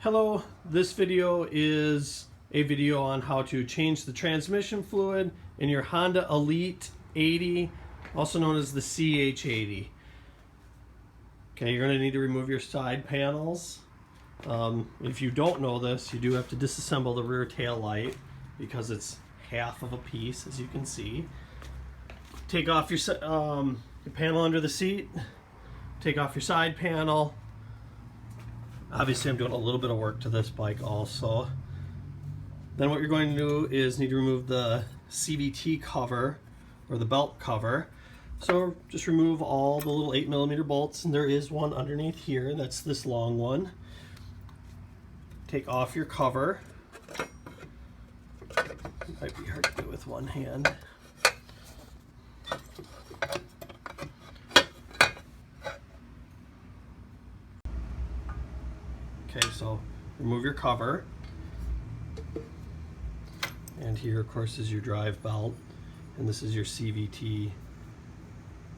Hello, this video is a video on how to change the transmission fluid in your Honda Elite 80, also known as the CH80. Okay, you're going to need to remove your side panels. If you don't know this, you do have to disassemble the rear tail light because it's half of a piece, as you can see. Take off your panel under the seat, take off your side panel. Obviously I'm doing a little bit of work to this bike also. Then what you're going to do is need to remove the CVT cover or the belt cover. So just remove all the little 8mm bolts, and there is one underneath here, that's this long one. Take off your cover. It might be hard to do with one hand. Okay, so remove your cover, and here of course is your drive belt, and this is your CVT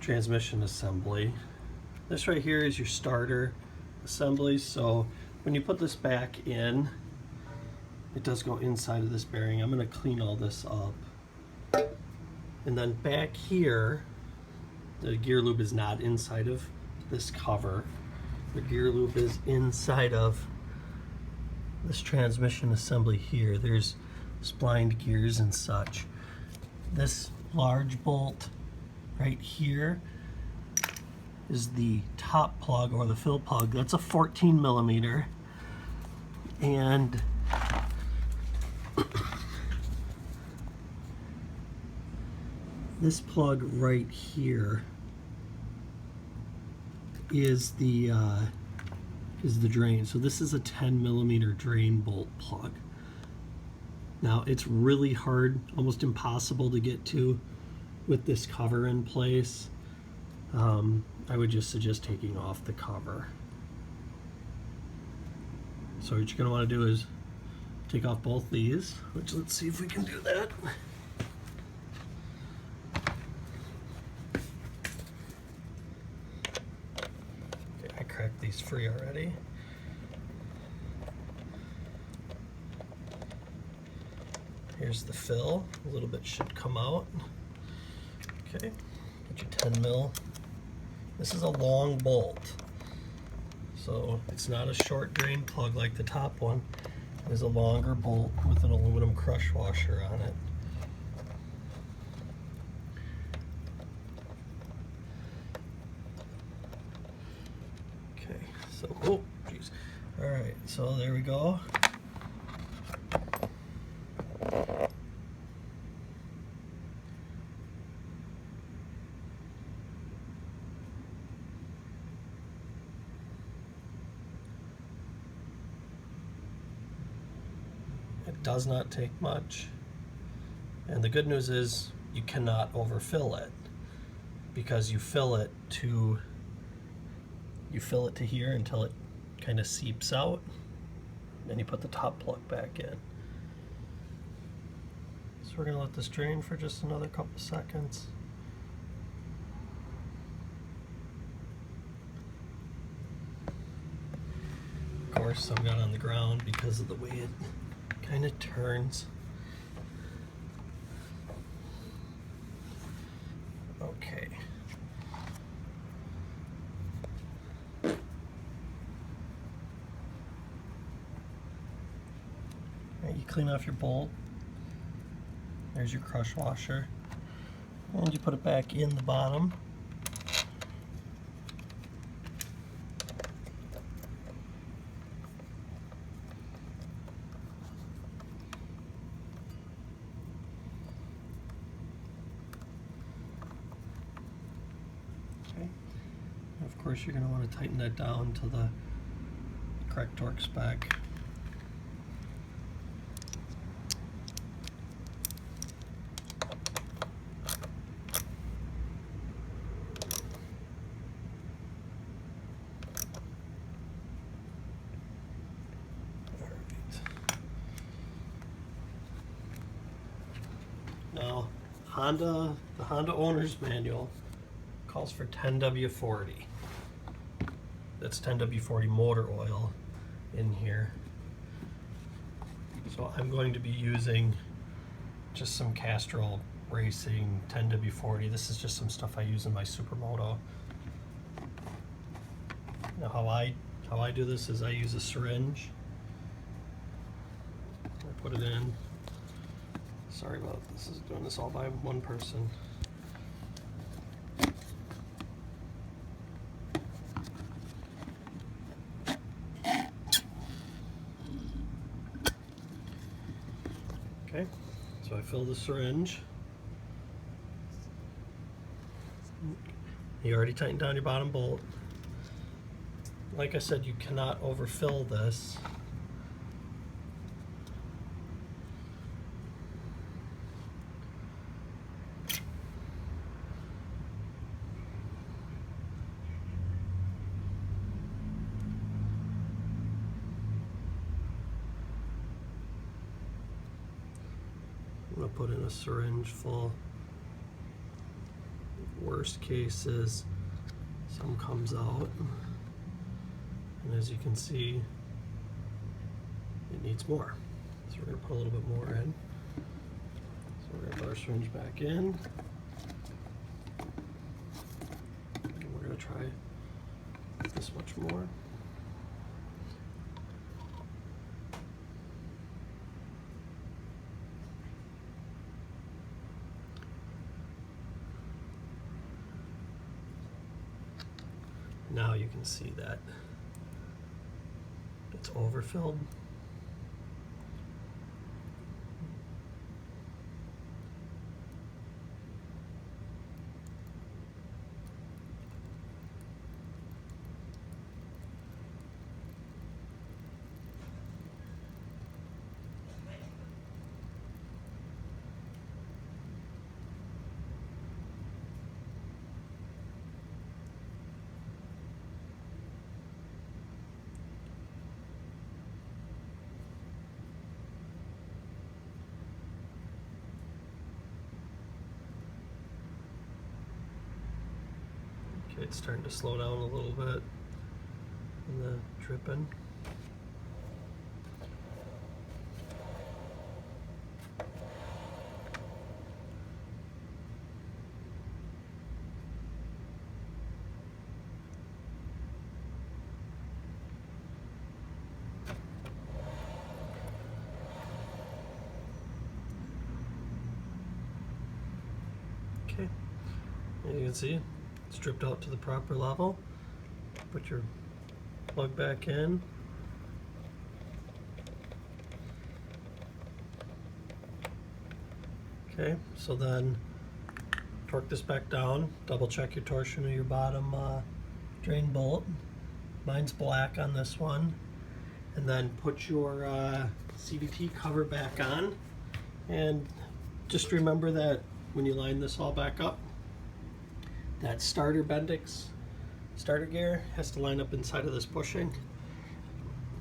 transmission assembly. This right here is your starter assembly, so when you put this back in, it does go inside of this bearing. I'm going to clean all this up. And then back here, the gear lube is not inside of this cover. The gear lube is inside of this transmission assembly here. There's splined gears and such. This large bolt right here is the top plug or the fill plug. That's a 14mm. And this plug right here is the drain. So this is a 10mm drain bolt plug. Now it's really hard, almost impossible to get to with this cover in place. I would just suggest taking off the cover. So what you're going to want to do is take off both these, which let's see if we can do that. I cracked these free already. Here's the fill. A little bit should come out. Okay, get your 10mm. This is a long bolt, so it's not a short drain plug like the top one. It is a longer bolt with an aluminum crush washer on it. So, oh, geez. All right, so there we go. It does not take much. And the good news is you cannot overfill it, because you fill it to here until it kind of seeps out, then you put the top plug back in. So we're going to let this drain for just another couple seconds. Of course, I've got it on the ground because of the way it kind of turns. Okay. You clean off your bolt. There's your crush washer. And you put it back in the bottom. Okay. And of course you're going to want to tighten that down to the correct torque spec. Now, the Honda owner's manual calls for 10W40. That's 10W40 motor oil in here. So I'm going to be using just some Castrol Racing 10W40. This is just some stuff I use in my Supermoto. Now how I do this is I use a syringe. I put it in. Sorry about this, is doing this all by one person. Okay, so I fill the syringe. You already tightened down your bottom bolt. Like I said, you cannot overfill this. I'm going to put in a syringe full. Worst case is some comes out, and as you can see, it needs more. So we're going to put a little bit more in. So we're going to put our syringe back in. And we're going to try this much more. Now you can see that it's overfilled. Okay, it's starting to slow down a little bit in the dripping. Okay, as you can see, it's dripped out to the proper level. Put your plug back in. Okay, so then torque this back down, double check your torsion of your bottom drain bolt. Mine's black on this one. And then put your CVT cover back on. And just remember that when you line this all back up, that starter Bendix starter gear has to line up inside of this bushing.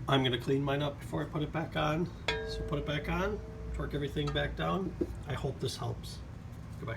I'm going to clean mine up before I put it back on. So put it back on, torque everything back down. I hope this helps. Goodbye.